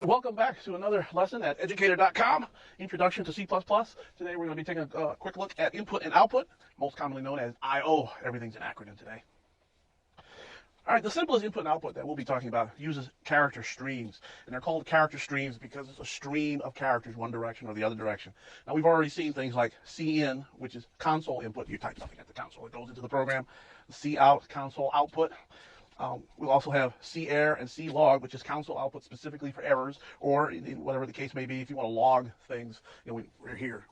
Welcome back to another lesson at educator.com, Introduction to C++. Today we're going to be taking a quick look at input and output, most commonly known as I/O. Everything's an acronym today. All right, the simplest input and output that we'll be talking about uses character streams. And they're called character streams because it's a stream of characters, one direction or the other direction. Now, we've already seen things like cin, which is console input. You type something at the console, it goes into the program. Cout, console output. We'll also have cerr and clog, which is console output specifically for errors, or in whatever the case may be, if you want to log things. We're here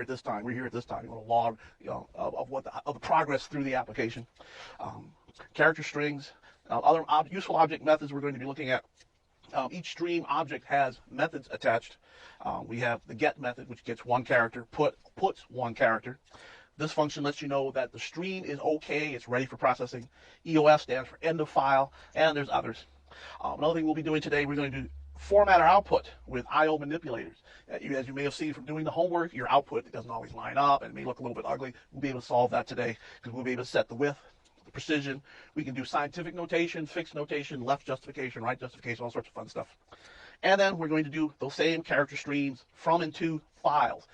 at this time, we're here at this time. You want to log, of the progress through the application. Character strings, other useful object methods we're going to be looking at. Each stream object has methods attached. We have the get method, which gets one character, puts one character. This function lets you know that the stream is okay, it's ready for processing. EOF stands for end of file, and there's others. Another thing we'll be doing today, we're going to format our output with I/O manipulators. As you may have seen from doing the homework, your output doesn't always line up and it may look a little bit ugly. We'll be able to solve that today because we'll be able to set the width, the precision. We can do scientific notation, fixed notation, left justification, right justification, all sorts of fun stuff. And then we're going to do those same character streams from and to files.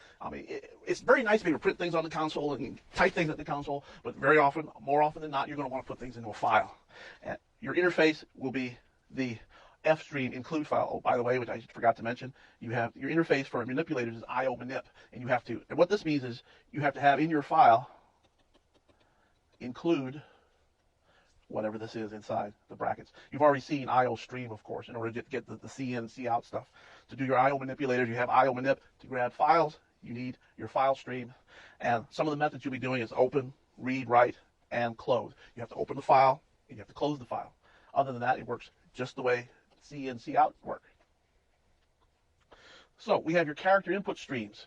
It's very nice to be able to print things on the console and type things at the console, but very often, more often than not, you're going to want to put things into a file. And your interface will be the fstream include file. Oh, by the way, which I forgot to mention, you have your interface for manipulators is IO manip, and you have to. And what this means is you have to have in your file include whatever this is inside the brackets. You've already seen IO stream, of course, in order to get the cin, cout stuff. To do your IO manipulators, you have IO manip. To grab files, you need your file stream. And some of the methods you'll be doing is open, read, write, and close. You have to open the file, and you have to close the file. Other than that, it works just the way cin, cout work. So we have your character input streams.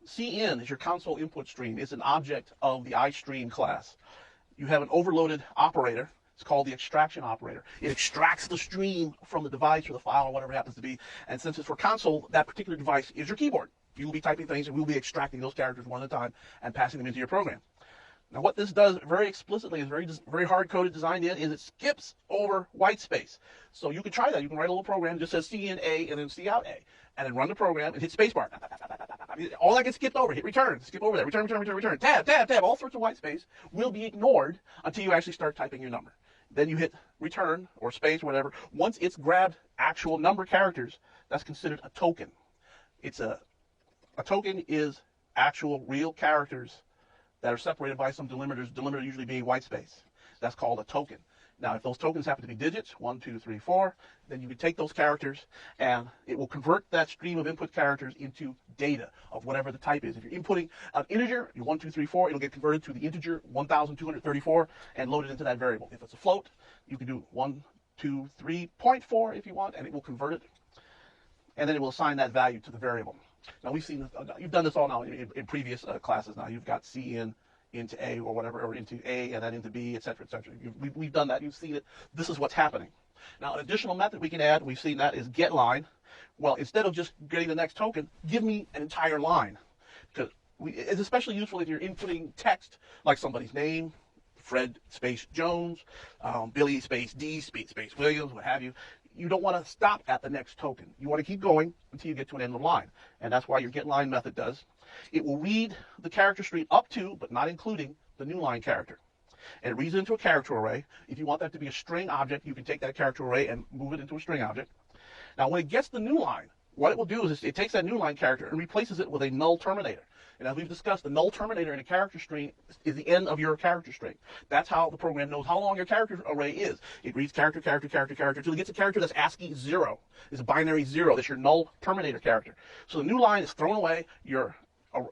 Cin is your console input stream. It's an object of the iStream class. You have an overloaded operator. It's called the extraction operator. It extracts the stream from the device or the file or whatever it happens to be. And since it's for console, that particular device is your keyboard. You will be typing things and we'll be extracting those characters one at a time and passing them into your program. Now what this does very explicitly, is very hard-coded, designed in, is it skips over white space. So you can try that. You can write a little program that just says cin A and then cout A, and then run the program and hit spacebar. All that gets skipped over. Hit return, skip over that, return, tab. All sorts of white space will be ignored until you actually start typing your number. Then you hit return or space, whatever. Once it's grabbed actual number characters, that's considered a token. A token is actual real characters that are separated by some delimiters, delimiter usually being white space. That's called a token. Now, if those tokens happen to be digits, 1, 2, 3, 4, then you can take those characters and it will convert that stream of input characters into data of whatever the type is. If you're inputting an integer, your 1, 2, 3, 4, it'll get converted to the integer 1,234 and loaded into that variable. If it's a float, you can do 1, 2, 3.4 if you want, and it will convert it. And then it will assign that value to the variable. Now, we've seen this, you've done this all now in previous classes now. You've got cin into A or whatever, or into A and then into B, etc., etc. We've done that. You've seen it. This is what's happening. Now, an additional method we can add, we've seen that, is getLine. Well, instead of just getting the next token, give me an entire line. Because it's especially useful if you're inputting text, like somebody's name, Fred space Jones, Billy space D space Williams, what have you. You don't want to stop at the next token. You want to keep going until you get to an end of line. And that's why your getLine method does. It will read the character stream up to, but not including, the new line character. And it reads it into a character array. If you want that to be a string object, you can take that character array and move it into a string object. Now, when it gets the new line, what it will do is it takes that new line character and replaces it with a null terminator. And as we've discussed, the null terminator in a character string is the end of your character string. That's how the program knows how long your character array is. It reads character until it gets a character that's ASCII 0. It's a binary 0. That's your null terminator character. So the new line is thrown away. Your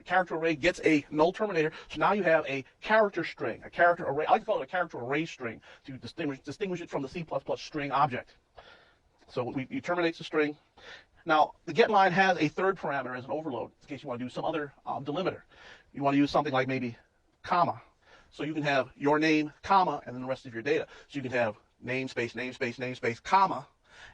character array gets a null terminator. So now you have a character string, a character array. I like to call it a character array string to distinguish it from the C++ string object. So it terminates the string. Now, the getLine has a third parameter as an overload, in case you want to do some other delimiter. You want to use something like maybe comma. So you can have your name, comma, and then the rest of your data. So you can have namespace, comma,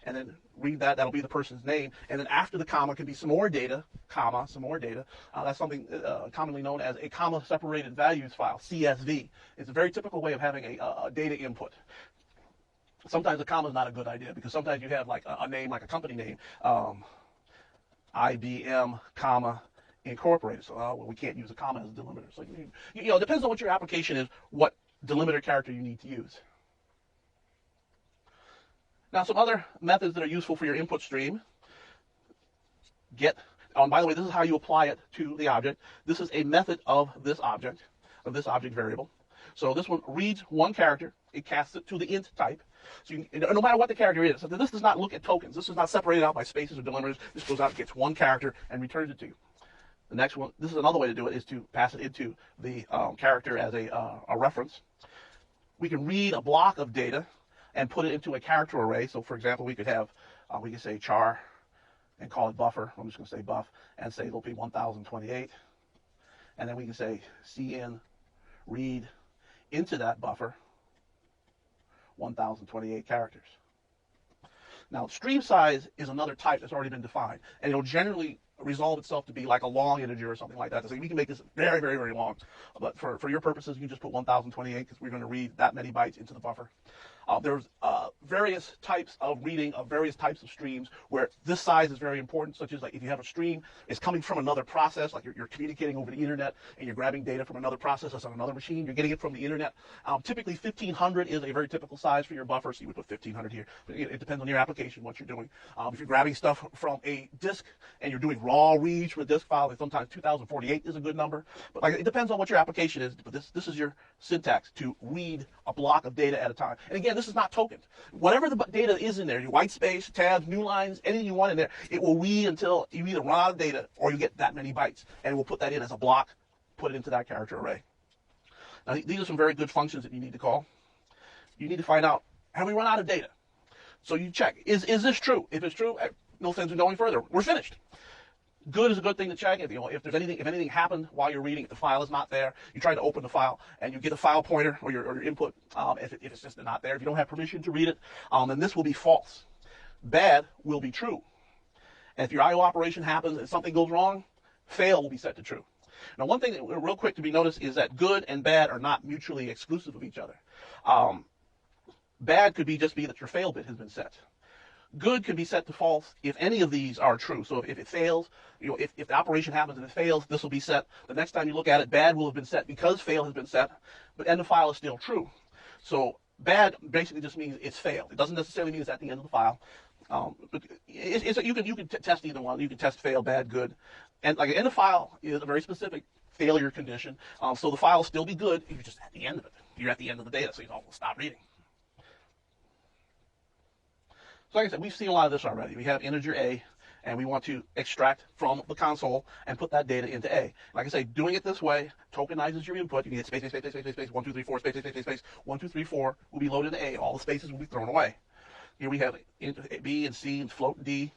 and then read that. That'll be the person's name. And then after the comma can be some more data, comma, some more data. That's something commonly known as a comma-separated values file, CSV. It's a very typical way of having a data input. Sometimes a comma is not a good idea because sometimes you have like a name, like a company name, IBM, comma, Incorporated. So well, we can't use a comma as a delimiter. So it depends on what your application is, what delimiter character you need to use. Now, some other methods that are useful for your input stream. By the way, this is how you apply it to the object. This is a method of this object variable. So this one reads one character, it casts it to the int type. So no matter what the character is, so this does not look at tokens. This is not separated out by spaces or delimiters. This goes out, gets one character, and returns it to you. The next one, this is another way to do it, is to pass it into the character as a reference. We can read a block of data and put it into a character array. So for example, we could say char and call it buffer. I'm just going to say buff and say it'll be 1028. And then we can say cin read into that buffer 1028 characters. Now, stream size is another type that's already been defined, and it'll generally resolve itself to be like a long integer or something like that. So we can make this very, very, very long, but for your purposes, you can just put 1028 because we're going to read that many bytes into the buffer. There's various types of reading of various types of streams where this size is very important, such as like if you have a stream, it's coming from another process, like you're communicating over the internet and you're grabbing data from another process that's on another machine, you're getting it from the internet. Typically 1500 is a very typical size for your buffer, so you would put 1500 here. But it depends on your application, what you're doing. If you're grabbing stuff from a disk and you're doing raw reads from a disk file, then sometimes 2048 is a good number. But it depends on what your application is. But this is your syntax to read a block of data at a time. And again, this is not tokens. Whatever the data is in there, your white space, tabs, new lines, anything you want in there, it will read until you either run out of data or you get that many bytes. And we'll put that in as a block, put it into that character array. Now, these are some very good functions that you need to call. You need to find out, have we run out of data? So you check, is this true? If it's true, no sense in going further. We're finished. Good is a good thing to check. If anything happened while you're reading, if the file is not there, you try to open the file and you get a file pointer or your input. If it's just not there, if you don't have permission to read it, then this will be false. Bad will be true. And if your I/O operation happens and something goes wrong, fail will be set to true. Now, one thing that real quick to be noticed is that good and bad are not mutually exclusive of each other. Bad could just be that your fail bit has been set. Good can be set to false if any of these are true. So if it fails, if the operation happens and it fails, this will be set. The next time you look at it, bad will have been set because fail has been set, but end of file is still true. So bad basically just means it's failed. It doesn't necessarily mean it's at the end of the file. But you can test either one. You can test fail, bad, good, and like an end of file is a very specific failure condition. So the file will still be good. You're just at the end of it. You're at the end of the data, so you don't stop reading. So like I said, we've seen a lot of this already. We have integer A, and we want to extract from the console and put that data into A. Like I say, doing it this way tokenizes your input. You can hit space, space, space, space, space, space, 1, 2, 3, 4, space, space, space, space, space, 1, 2, 3, 4 will be loaded into A. All the spaces will be thrown away. Here we have B and C and float D,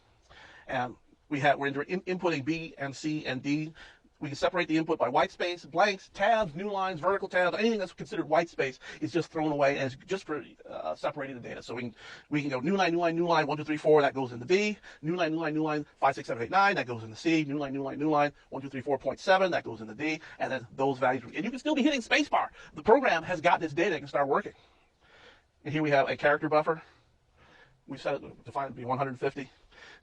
and we're inputting B and C and D. We can separate the input by white space, blanks, tabs, new lines, vertical tabs. Anything that's considered white space is just thrown away, and it's just for separating the data. So we can go new line, 1, 2, 3, 4, that goes into B. New line, 5, 6, 7, 8, 9, that goes into C. New line, 1, 2, 3, 4.7, that goes into D. And then those values, and you can still be hitting spacebar. The program has got this data, it can start working. And here we have a character buffer. We set it defined to be 150.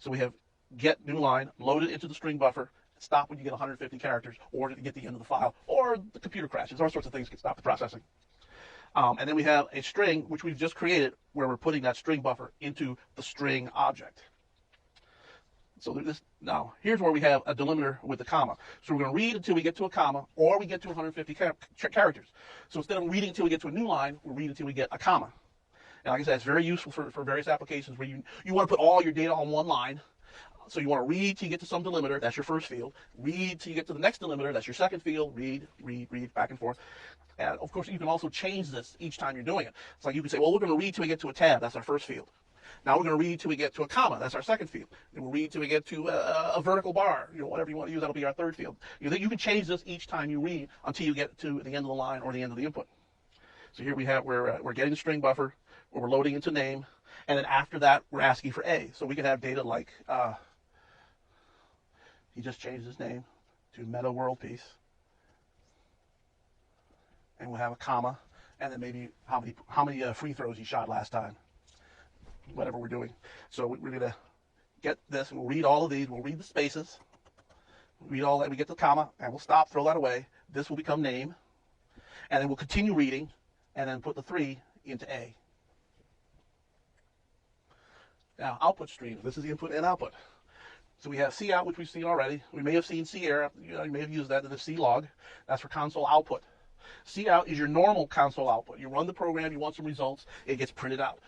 So we have get new line, loaded into the string buffer, stop when you get 150 characters, or to get the end of the file, or the computer crashes. All sorts of things can stop the processing. And then we have a string, which we've just created, where we're putting that string buffer into the string object. So now, here's where we have a delimiter with a comma. So we're going to read until we get to a comma, or we get to 150 characters. So instead of reading until we get to a new line, we'll read until we get a comma. And like I said, it's very useful for various applications where you want to put all your data on one line. So you want to read till you get to some delimiter, that's your first field. Read till you get to the next delimiter, that's your second field. Read, back and forth. And of course, you can also change this each time you're doing it. It's like you can say, well, we're going to read till we get to a tab, that's our first field. Now we're going to read till we get to a comma, that's our second field. And we'll read till we get to a vertical bar, whatever you want to use, that'll be our third field. You can change this each time you read until you get to the end of the line or the end of the input. So here we're getting the string buffer, where we're loading into name, and then after that, we're asking for A. So we can have data like, he just changed his name to Meta World Peace. And we'll have a comma, and then maybe how many free throws he shot last time. whatever we're doing. So we're going to get this, and we'll read all of these. We'll read the spaces, read all that. We get the comma, and we'll stop, throw that away. This will become name, and then we'll continue reading, and then put the 3 into A. Now, output streams. This is the input and output. So we have cout, which we've seen already. We may have seen cerr. You may have used that in the clog. That's for console output. Cout is your normal console output. You run the program, you want some results, it gets printed out.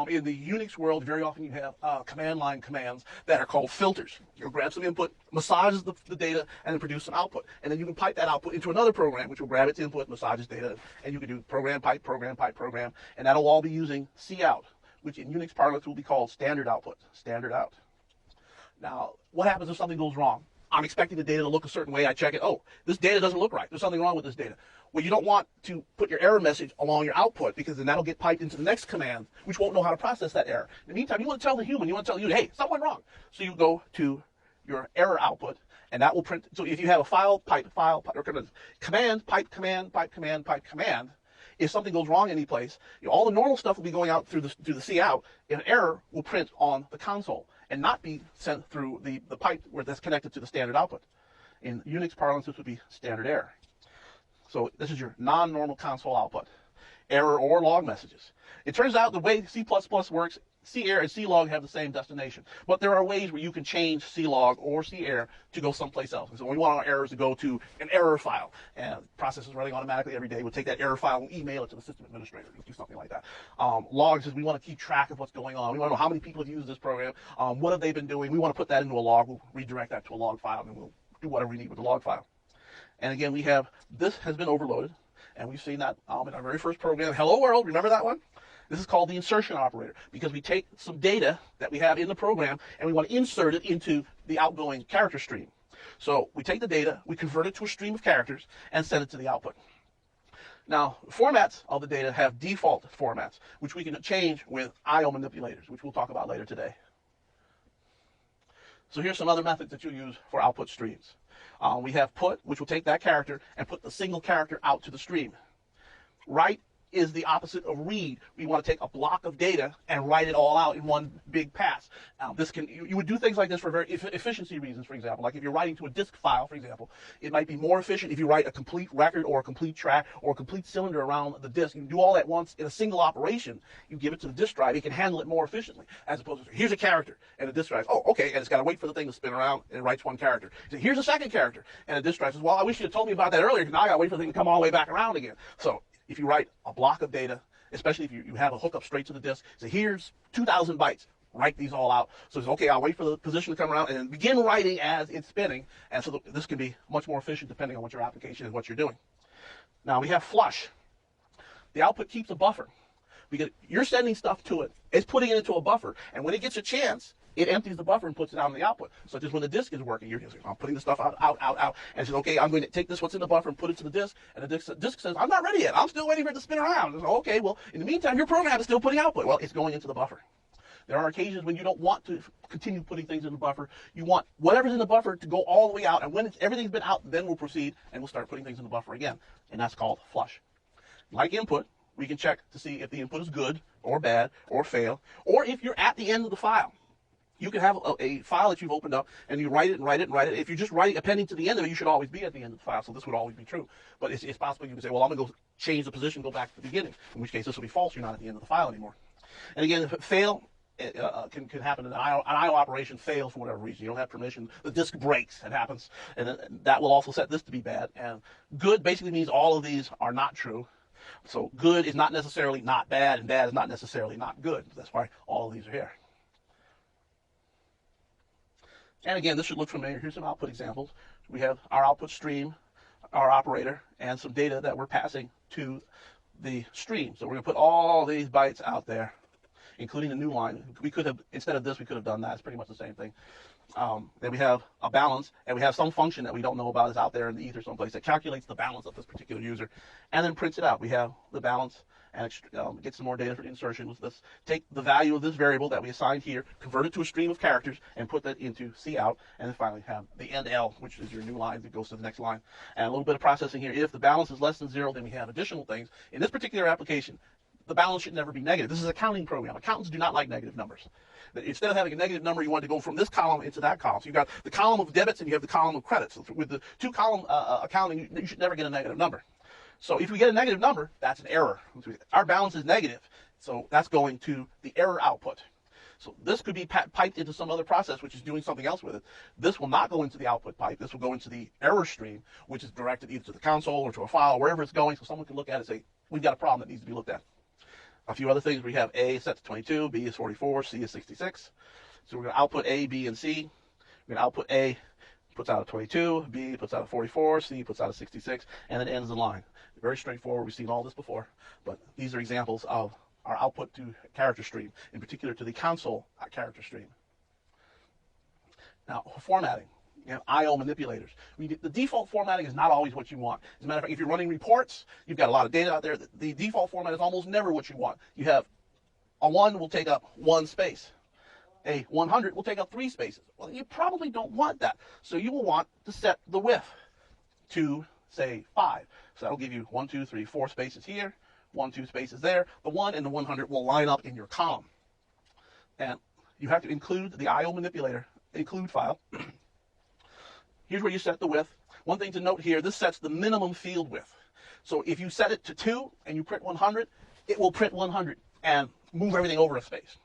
In the Unix world, very often you have command line commands that are called filters. You'll grab some input, massages the data, and then produce some output. And then you can pipe that output into another program, which will grab its input, massages data, and you can do program, pipe, program, and that'll all be using cout, which in Unix parlance will be called standard output, standard out. Now, what happens if something goes wrong? I'm expecting the data to look a certain way. I check it. Oh, this data doesn't look right. There's something wrong with this data. Well, you don't want to put your error message along your output, because then that'll get piped into the next command, which won't know how to process that error. In the meantime, you want to tell the human, you want to tell you, hey, something went wrong. So you go to your error output, and that will print. So if you have a file, pipe, or command, pipe, command, pipe, command, pipe, command, if something goes wrong any place, all the normal stuff will be going out through the cout, and an error will print on the console and not be sent through the pipe where that's connected to the standard output. In Unix parlance, this would be standard error. So this is your non-normal console output, error or log messages. It turns out the way C++ works, cerr and clog have the same destination, but there are ways where you can change clog or cerr to go someplace else. And so we want our errors to go to an error file, and the process is running automatically every day. We'll take that error file and email it to the system administrator. We'll do something like that. Logs is we want to keep track of what's going on. We want to know how many people have used this program, what have they been doing. We want to put that into a log. We'll redirect that to a log file, and we'll do whatever we need with the log file. And again, we have, this has been overloaded, and we've seen that in our very first program, Hello World. Remember that one? This is called the insertion operator, because we take some data that we have in the program and we want to insert it into the outgoing character stream. So we take the data, we convert it to a stream of characters, and send it to the output. Now, formats of the data have default formats, which we can change with I/O manipulators, which we'll talk about later today. So here's some other methods that you use for output streams. We have put, which will take that character and put the single character out to the stream. Write is the opposite of read. We want to take a block of data and write it all out in one big pass. Now, you would do things like this for very efficiency reasons, for example. Like if you're writing to a disk file, for example, it might be more efficient if you write a complete record or a complete track or a complete cylinder around the disk. You can do all that once in a single operation. You give it to the disk drive, it can handle it more efficiently, as opposed to, here's a character, and the disk drive, oh, okay, and it's got to wait for the thing to spin around, and it writes one character. So here's a second character, and the disk drive says, well, I wish you had told me about that earlier, because now I got to wait for the thing to come all the way back around again. So if you write a block of data, especially if you have a hookup straight to the disk, say, here's 2,000 bytes, write these all out. So it's okay, I'll wait for the position to come around and begin writing as it's spinning. And so this can be much more efficient depending on what your application is, what you're doing. Now we have flush. The output keeps a buffer, because you're sending stuff to it, it's putting it into a buffer, and when it gets a chance, it empties the buffer and puts it out in the output. So just when the disk is working, you're just, I'm putting the stuff out, and it says, okay, I'm going to take this, what's in the buffer, and put it to the disk, and the disk says, I'm not ready yet, I'm still waiting for it to spin around. And so, okay, well, in the meantime, your program is still putting output. Well, it's going into the buffer. There are occasions when you don't want to continue putting things in the buffer. You want whatever's in the buffer to go all the way out, and when everything's been out, then we'll proceed, and we'll start putting things in the buffer again, and that's called flush. Like input, we can check to see if the input is good, or bad, or fail, or if you're at the end of the file. You can have a file that you've opened up, and you write it and write it and write it. If you're just writing appending to the end of it, you should always be at the end of the file, so this would always be true. But it's possible you can say, well, I'm going to go change the position, go back to the beginning, in which case this will be false. You're not at the end of the file anymore. And again, if it fail, can happen in an I/O operation fails for whatever reason. You don't have permission. The disk breaks. It happens. And that will also set this to be bad. And good basically means all of these are not true. So good is not necessarily not bad, and bad is not necessarily not good. That's why all of these are here. And again, this should look familiar. Here's some output examples. We have our output stream, our operator, and some data that we're passing to the stream. So we're going to put all these bytes out there, including the new line. We could have, instead of this, we could have done that. It's pretty much the same thing. Then we have a balance, and we have some function that we don't know about is out there in the ether someplace that calculates the balance of this particular user, and then prints it out. We have the balance, and get some more data for the insertion. Let's take the value of this variable that we assigned here, convert it to a stream of characters, and put that into cout, and then finally have the end L, which is your new line that goes to the next line. And a little bit of processing here. If the balance is less than 0, then we have additional things. In this particular application, the balance should never be negative. This is an accounting program. Accountants do not like negative numbers. Instead of having a negative number, you want to go from this column into that column. So you've got the column of debits and you have the column of credits. So with the two-column accounting, you should never get a negative number. So if we get a negative number, that's an error. Our balance is negative, so that's going to the error output. So this could be piped into some other process which is doing something else with it. This will not go into the output pipe. This will go into the error stream, which is directed either to the console or to a file, wherever it's going, so someone can look at it and say, we've got a problem that needs to be looked at. A few other things, we have A set to 22, B is 44, C is 66. So we're going to output A, B, and C. We're going to output A, puts out a 22, B puts out a 44, C puts out a 66, and it ends the line. Very straightforward. We've seen all this before, but these are examples of our output to character stream, in particular to the console character stream. Now, formatting. You have I/O manipulators. The default formatting is not always what you want. As a matter of fact, if you're running reports, you've got a lot of data out there. The default format is almost never what you want. You have a 1 will take up 1 space. A 100 will take up 3 spaces. Well, you probably don't want that. So you will want to set the width to, say, 5. So that'll give you 1, 2, 3, 4 spaces here, 1, 2 spaces there. The 1 and the 100 will line up in your column. And you have to include the I/O manipulator, include file. Here's where you set the width. One thing to note here, this sets the minimum field width. So if you set it to 2 and you print 100, it will print 100 and move everything over a space.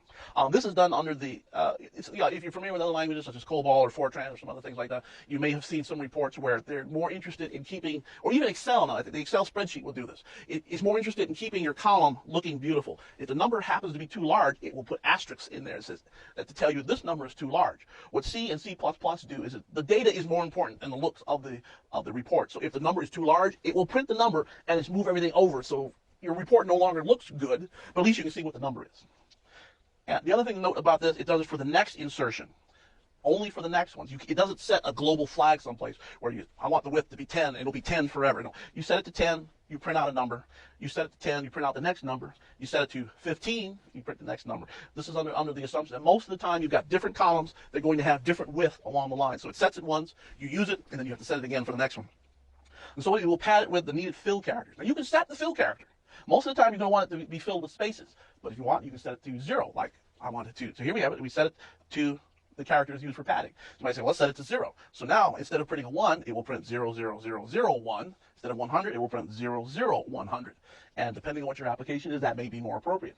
This is done under the, if you're familiar with other languages such as COBOL or Fortran or some other things like that, you may have seen some reports where they're more interested in keeping, or even Excel now, I think the Excel spreadsheet will do this. It's more interested in keeping your column looking beautiful. If the number happens to be too large, it will put asterisks in there to tell you this number is too large. What C and C++ do is the data is more important than the looks of the report. So if the number is too large, it will print the number and it's move everything over. So your report no longer looks good, but at least you can see what the number is. And the other thing to note about this, it does it for the next insertion, only for the next ones. It doesn't set a global flag someplace where I want the width to be 10, and it'll be 10 forever. No, you set it to 10, you print out a number. You set it to 10, you print out the next number. You set it to 15, you print the next number. This is under the assumption that most of the time you've got different columns. They're going to have different width along the line. So it sets it once, you use it, and then you have to set it again for the next one. And so it will pad it with the needed fill characters. Now you can set the fill character. Most of the time you don't want it to be filled with spaces, but if you want, you can set it to 0, like I want it to. So here we have it. We set it to the characters used for padding. So I say, well, let's set it to 0. So now, instead of printing a 1, it will print 0, 0, 0, 0, 1. Instead of 100, it will print 0, 0, 100. And depending on what your application is, that may be more appropriate.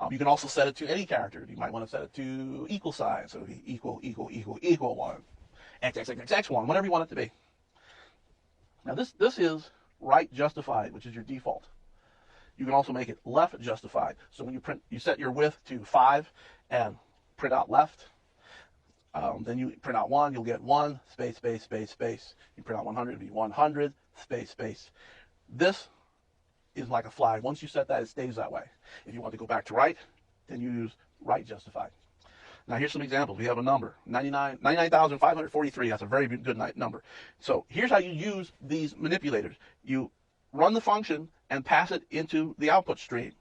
You can also set it to any character. You might want to set it to equal sign. So it would be equal, equal, equal, equal 1. X, X, X, X, X, 1, whatever you want it to be. Now this is right justified, which is your default. You can also make it left justified. So when you print, you set your width to 5 and print out left. Then you print out 1, you'll get 1, space, space, space, space. You print out 100, it'll be 100, space, space. This is like a flag. Once you set that, it stays that way. If you want to go back to right, then you use right justified. Now here's some examples. We have a number, 99,543. That's a very good number. So here's how you use these manipulators. You run the function and pass it into the output stream.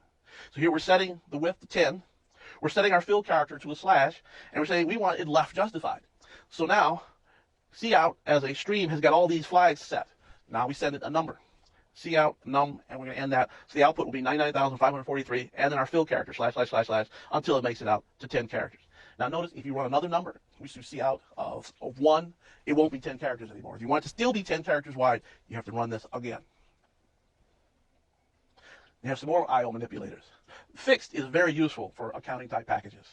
So here we're setting the width to 10. We're setting our fill character to a slash, and we're saying we want it left justified. So now, cout as a stream has got all these flags set. Now we send it a number. Cout num, and we're going to end that. So the output will be 99,543, and then our fill character, slash, slash, slash, slash, until it makes it out to 10 characters. Now notice if you run another number, we should cout of 1, it won't be 10 characters anymore. If you want it to still be 10 characters wide, you have to run this again. You have some more I/O manipulators. Fixed is very useful for accounting type packages.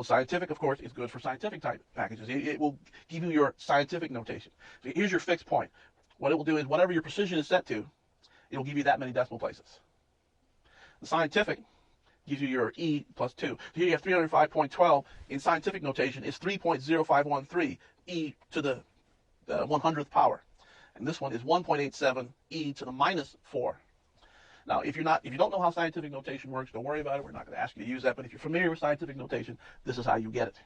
Scientific, of course, is good for scientific type packages. It will give you your scientific notation. So here's your fixed point. What it will do is whatever your precision is set to, it will give you that many decimal places. The scientific gives you your E plus 2. So here you have 305.12. In scientific notation, it's 3.0513 E to the 100th power. And this one is 1.87 E to the minus 4. Now, if you don't know how scientific notation works, don't worry about it. We're not going to ask you to use that. But if you're familiar with scientific notation, this is how you get it.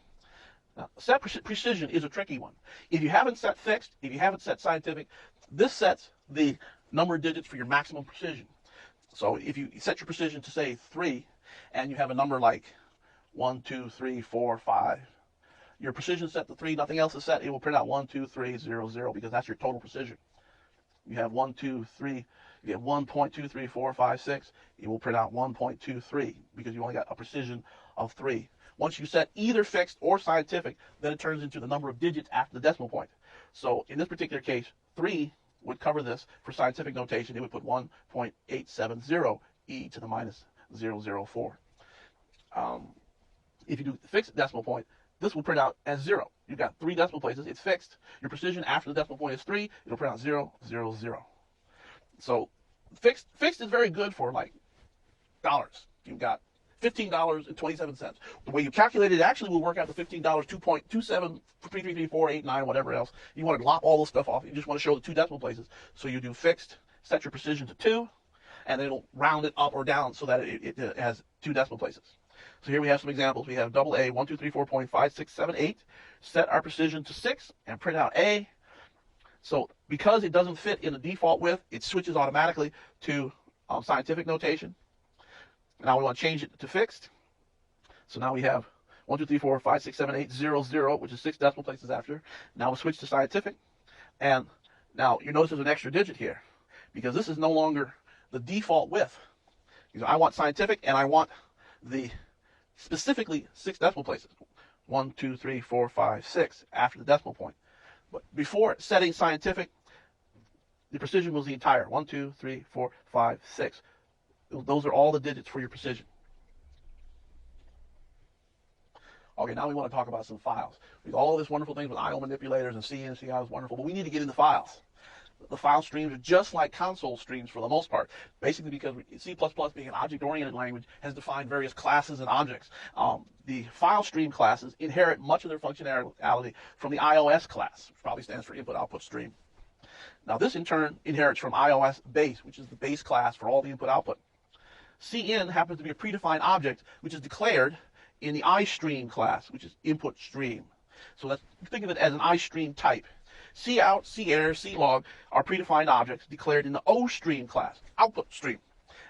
Now, set precision is a tricky one. If you haven't set fixed, if you haven't set scientific, this sets the number of digits for your maximum precision. So if you set your precision to, say, 3, and you have a number like 1, 2, 3, 4, 5, your precision set to 3, nothing else is set, it will print out 1, 2, 3, 0, 0, because that's your total precision. You have 1, 2, 3, You get 1.23456. It will print out 1.23 because you only got a precision of 3. Once you set either fixed or scientific, then it turns into the number of digits after the decimal point. So in this particular case, 3 would cover this. For scientific notation, it would put 1.870 e to the minus 004. If you do the fixed decimal point, this will print out as 0. You've got 3 decimal places. It's fixed. Your precision after the decimal point is 3. It'll print out 0, 0, 0. So fixed is very good for like dollars. You've got $15.27. The way you calculate it actually will work out to $15, 2.27333489, whatever else. You want to lop all this stuff off. You just want to show the 2 decimal places. So you do fixed, set your precision to 2, and then it'll round it up or down so that it has 2 decimal places. So here we have some examples. We have AA 1234.5678. Set our precision to 6 and print out A. So because it doesn't fit in the default width, it switches automatically to scientific notation. Now we want to change it to fixed. So now we have 123456780, which is 6 decimal places after. Now we'll switch to scientific. And now you notice there's an extra digit here because this is no longer the default width. Because I want scientific and I want the specifically 6 decimal places. 1, 2, 3, 4, 5, 6 after the decimal point. But before setting scientific, the precision was the entire 1, 2, 3, 4, 5, 6. Those are all the digits for your precision. Okay, now we want to talk about some files. All this wonderful things with I/O manipulators and C and CI is wonderful, but we need to get into files. The file streams are just like console streams for the most part, basically because C++, being an object-oriented language, has defined various classes and objects. The file stream classes inherit much of their functionality from the iOS class, which probably stands for input-output stream. Now this in turn inherits from iOS base, which is the base class for all the input-output. CN happens to be a predefined object which is declared in the iStream class, which is input stream. So think of it as an iStream type. Cout, cerr, clog are predefined objects declared in the OStream class, output stream.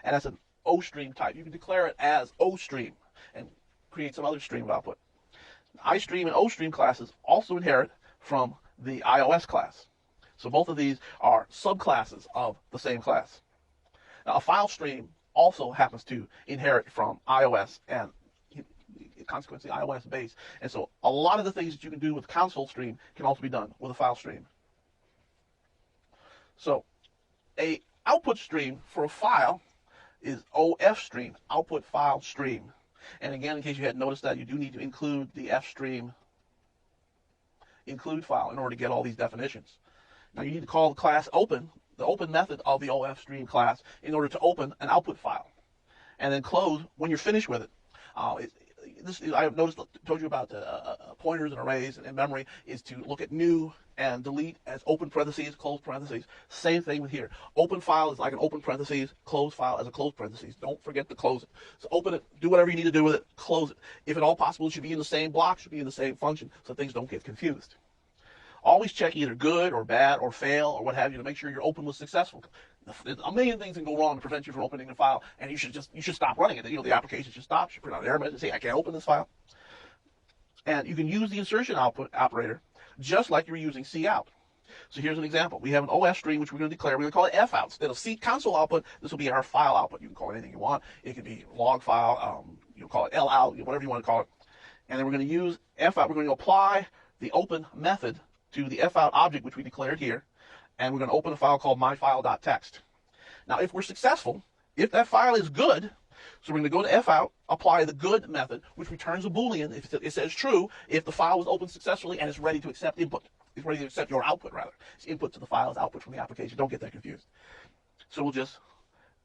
And that's an OStream type. You can declare it as OStream and create some other stream of output. iStream and OStream classes also inherit from the iOS class. So both of these are subclasses of the same class. Now a file stream also happens to inherit from iOS and consequently iOS base. And so a lot of the things that you can do with console stream can also be done with a file stream. So a output stream for a file is OF stream, output file stream. And again, in case you hadn't noticed that, you do need to include the fstream include file in order to get all these definitions. Now you need to call the class open, the open method of the OF stream class, in order to open an output file, and then close when you're finished with it. I have told you about pointers and arrays and memory is to look at new and delete as open parentheses, close parentheses. Same thing with here. Open file is like an open parentheses, close file as a close parentheses. Don't forget to close it. So open it, do whatever you need to do with it, close it. If at all possible, it should be in the same block, should be in the same function, so things don't get confused. Always check either good or bad or fail or what have you to make sure your open was successful. A million things can go wrong to prevent you from opening a file, and you should stop running it. The application should stop. You should print out an error message and say, I can't open this file. And you can use the insertion output operator just like you're using cout. So here's an example. We have an OF stream which we're going to declare. We're going to call it fout. Instead of C console output, this will be our file output. You can call it anything you want. It could be log file. You can call it lout, whatever you want to call it. And then we're going to use fout. We're going to apply the open method to the fout object which we declared here, and we're going to open a file called myfile.txt. Now if we're successful, if that file is good, so we're going to go to fout, apply the good method, which returns a boolean if it says true, if the file was opened successfully and it's ready to accept input. It's ready to accept your output, rather. It's input to the file is output from the application. Don't get that confused. So we'll just,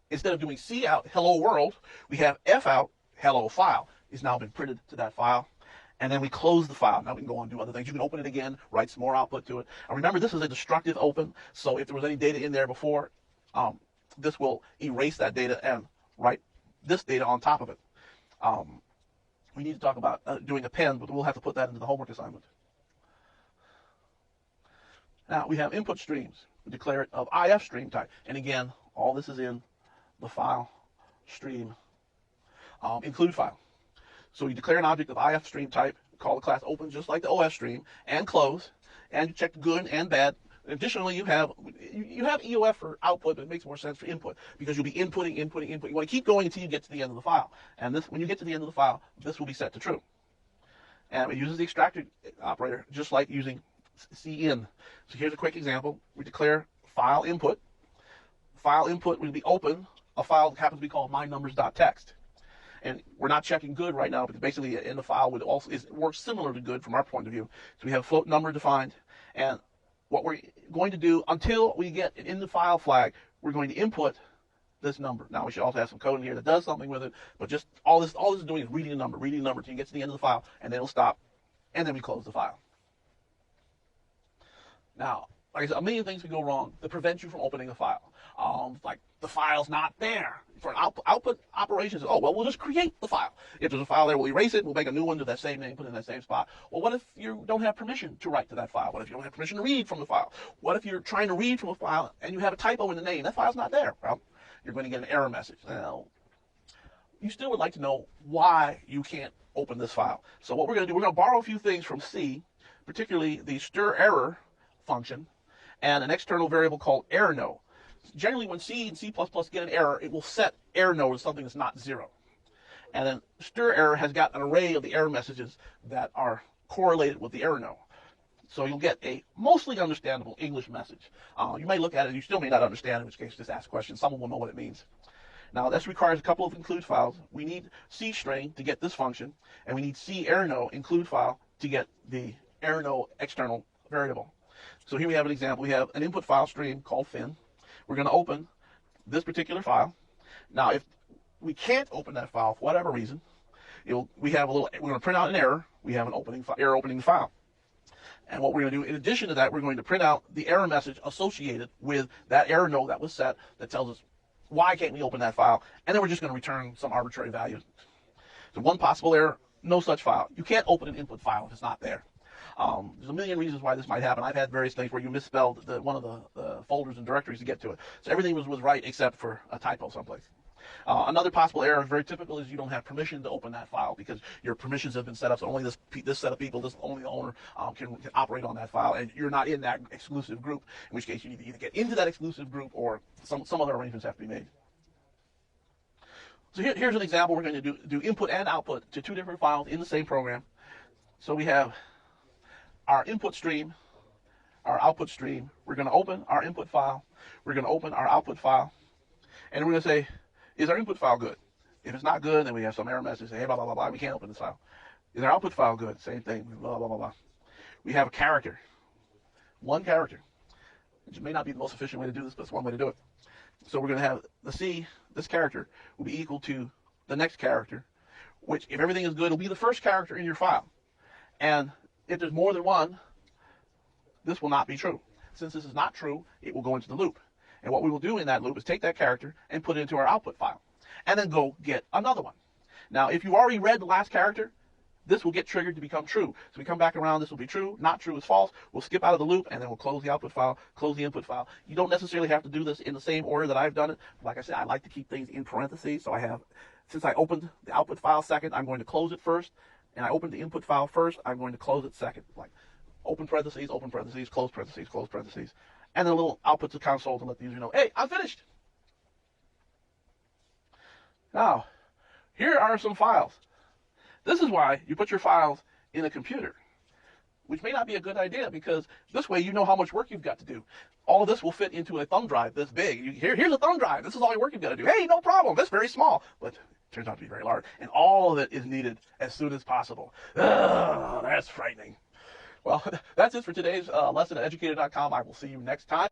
instead of doing cout, hello world, we have fout, hello file. It's now been printed to that file. And then we close the file. Now we can go on and do other things. You can open it again, write some more output to it. And remember, this is a destructive open, so if there was any data in there before, this will erase that data and write this data on top of it. We need to talk about doing append, but we'll have to put that into the homework assignment. Now we have input streams. We declare it of IF stream type. And again, all this is in the file stream include file. So you declare an object of IF stream type, call the class open just like the OF stream, and close, and you check the good and bad Additionally, you have EOF for output, but it makes more sense for input because you'll be inputting. You want to keep going until you get to the end of the file. And when you get to the end of the file, this will be set to true. And it uses the extractor operator, just like using cin. So here's a quick example. We declare file input. File input will be open a file that happens to be called mynumbers.txt. And we're not checking good right now, because basically in the file works similar to good from our point of view. So we have float number defined, and what we're going to do until we get it in the file flag, we're going to input this number. Now we should also have some code in here that does something with it, but just all this is doing is reading the number until you get to the end of the file, and then it'll stop, and then we close the file. Now, like I said, a million things can go wrong that prevent you from opening the file. Like the file's not there. For an output operations, oh, well, we'll just create the file. If there's a file there, we'll erase it, we'll make a new one to that same name, put it in that same spot. Well, what if you don't have permission to write to that file? What if you don't have permission to read from the file? What if you're trying to read from a file and you have a typo in the name? That file's not there. Well, you're going to get an error message. Now, you still would like to know why you can't open this file. So what we're going to do, we're going to borrow a few things from C, particularly the stir error function and an external variable called error_no. Generally, when C and C++ get an error, it will set error_no to something that's not 0. And then stir error has got an array of the error messages that are correlated with the error_no. So you'll get a mostly understandable English message. You may look at it, you still may not understand, in which case just ask questions. Someone will know what it means. Now, this requires a couple of include files. We need C string to get this function, and we need C error_no include file to get the error_no external variable. So here we have an example. We have an input file stream called fin. We're going to open this particular file. Now, if we can't open that file for whatever reason, we're going to print out an error. We have an error opening the file. And what we're going to do, in addition to that, we're going to print out the error message associated with that error_no that was set that tells us why can't we open that file. And then we're just going to return some arbitrary value. So one possible error, no such file. You can't open an input file if it's not there. There's a million reasons why this might happen. I've had various things where you misspelled one of the folders and directories to get to it. So everything was right except for a typo someplace. Another possible error, very typical, is you don't have permission to open that file because your permissions have been set up so only this set of people, only the owner can operate on that file, and you're not in that exclusive group, in which case you need to either get into that exclusive group or some other arrangements have to be made. So here's an example. We're going to do input and output to two different files in the same program. So we have our input stream, our output stream. We're going to open our input file. We're going to open our output file. And we're going to say, is our input file good? If it's not good, then we have some error message. Say, hey, blah, blah, blah, blah. We can't open this file. Is our output file good? Same thing. Blah, blah, blah, blah. We have a character. One character. Which may not be the most efficient way to do this, but it's one way to do it. So we're going to have this character will be equal to the next character, which, if everything is good, will be the first character in your file. And if there's more than one, this will not be true. Since this is not true, it will go into the loop. And what we will do in that loop is take that character and put it into our output file, and then go get another one. Now, if you already read the last character, this will get triggered to become true. So we come back around, this will be true, not true is false. We'll skip out of the loop, and then we'll close the output file, close the input file. You don't necessarily have to do this in the same order that I've done it. Like I said, I like to keep things in parentheses. So since I opened the output file second, I'm going to close it first. And I opened the input file first, I'm going to close it second. Like open parentheses, close parentheses, close parentheses. And then a little output to console to let the user know, hey, I'm finished. Now, here are some files. This is why you put your files in a computer, which may not be a good idea, because this way you know how much work you've got to do. All of this will fit into a thumb drive this big. Here's a thumb drive. This is all your work you've got to do. Hey, no problem. That's very small. But it turns out to be very large. And all of it is needed as soon as possible. That's frightening. Well, that's it for today's lesson at educator.com. I will see you next time.